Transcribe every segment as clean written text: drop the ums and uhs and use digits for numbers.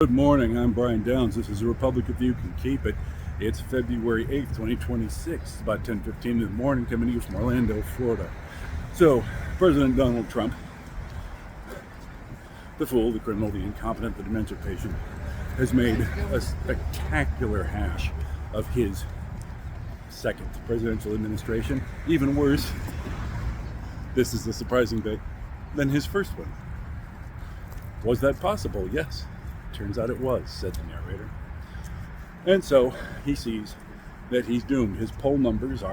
Good morning, I'm Brian Downs. This is a Republic If You Can Keep It. It's February 8th, 2026. It's about 10:15 in the morning, coming to you from Orlando, Florida. So, President Donald Trump, the fool, the criminal, the incompetent, the dementia patient, has made a spectacular hash of his second presidential administration. Even worse, this is the surprising bit, than his first one. Was that possible? Yes. Turns out it was, said the narrator. And so he sees that he's doomed. His poll numbers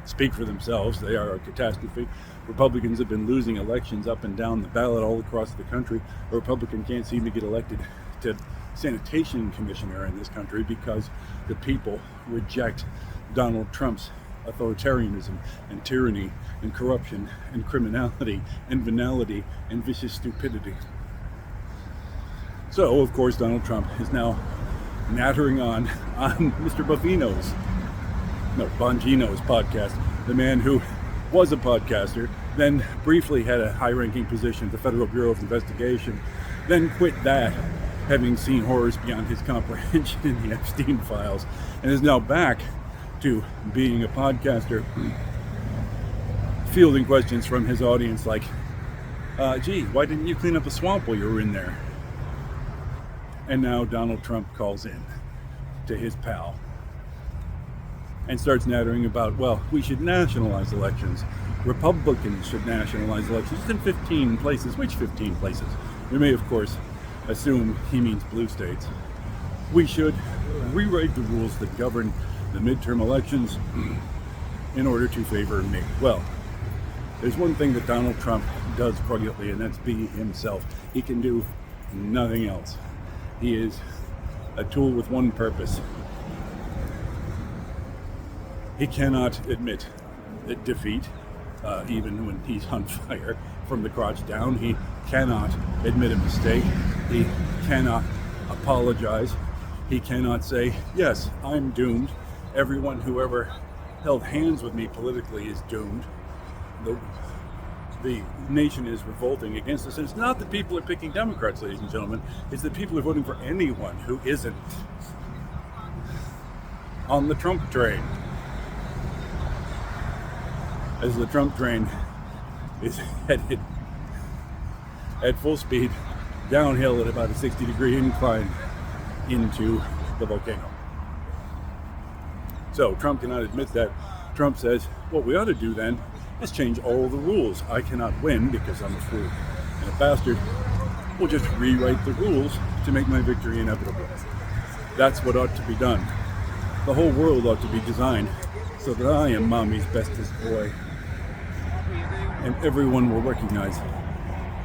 speak for themselves. They are a catastrophe. Republicans have been losing elections up and down the ballot all across the country. A Republican can't seem to get elected to sanitation commissioner in this country because the people reject Donald Trump's authoritarianism and tyranny and corruption and criminality and venality and vicious stupidity. So, of course, Donald Trump is now nattering on Mr. Bongino's podcast, the man who was a podcaster, then briefly had a high-ranking position at the Federal Bureau of Investigation, then quit that, having seen horrors beyond his comprehension in the Epstein files, and is now back to being a podcaster, fielding questions from his audience like, gee, why didn't you clean up the swamp while you were in there? And now Donald Trump calls in to his pal and starts nattering about, well, we should nationalize elections. Republicans should nationalize elections in 15 places. Which 15 places? We may, of course, assume he means blue states. We should rewrite the rules that govern the midterm elections in order to favor me. Well, there's one thing that Donald Trump does brilliantly, and that's be himself. He can do nothing else. He is a tool with one purpose. He cannot admit defeat, even when he's on fire from the crotch down. He cannot admit a mistake. He cannot apologize. He cannot say, yes, I'm doomed. Everyone who ever held hands with me politically is doomed. The nation is revolting against us. And it's not that people are picking Democrats, ladies and gentlemen. It's that people are voting for anyone who isn't on the Trump train. As the Trump train is headed at full speed downhill at about a 60-degree incline into the volcano. So Trump cannot admit that. Trump says, what we ought to do then is change all the rules. I cannot win because I'm a fool and a bastard. We'll just rewrite the rules to make my victory inevitable. That's what ought to be done. The whole world ought to be designed so that I am mommy's bestest boy. And everyone will recognize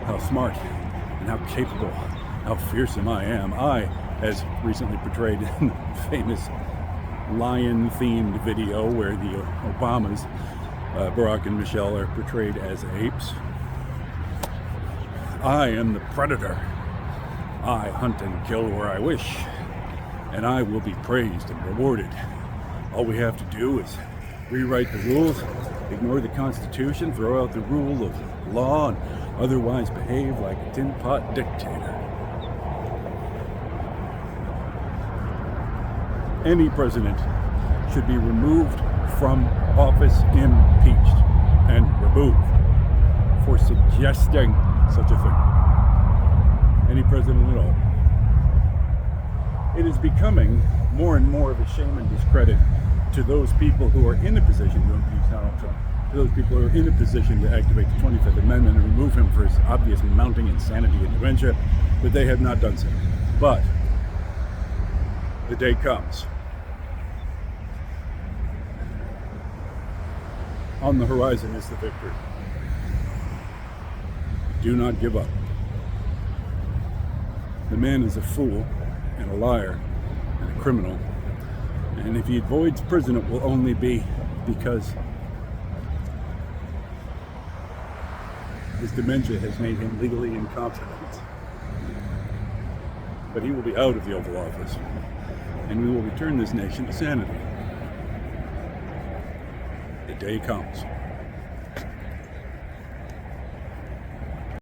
how smart and how capable, how fearsome I am. I, as recently portrayed in the famous lion-themed video where the Obamas, Barack and Michelle, are portrayed as apes. I am the predator. I hunt and kill where I wish, and I will be praised and rewarded. All we have to do is rewrite the rules, ignore the Constitution, throw out the rule of law, and otherwise behave like a tin-pot dictator. Any president should be removed from office, impeached, and removed for suggesting such a thing. Any president at all. It is becoming more and more of a shame and discredit to those people who are in a position to impeach Donald Trump, to those people who are in a position to activate the 25th Amendment and remove him for his obvious mounting insanity and dementia, but they have not done so. But the day comes. On the horizon is the victory. Do not give up. The man is a fool and a liar and a criminal. And if he avoids prison, it will only be because his dementia has made him legally incompetent. But he will be out of the Oval Office, and we will return this nation to sanity. The day comes.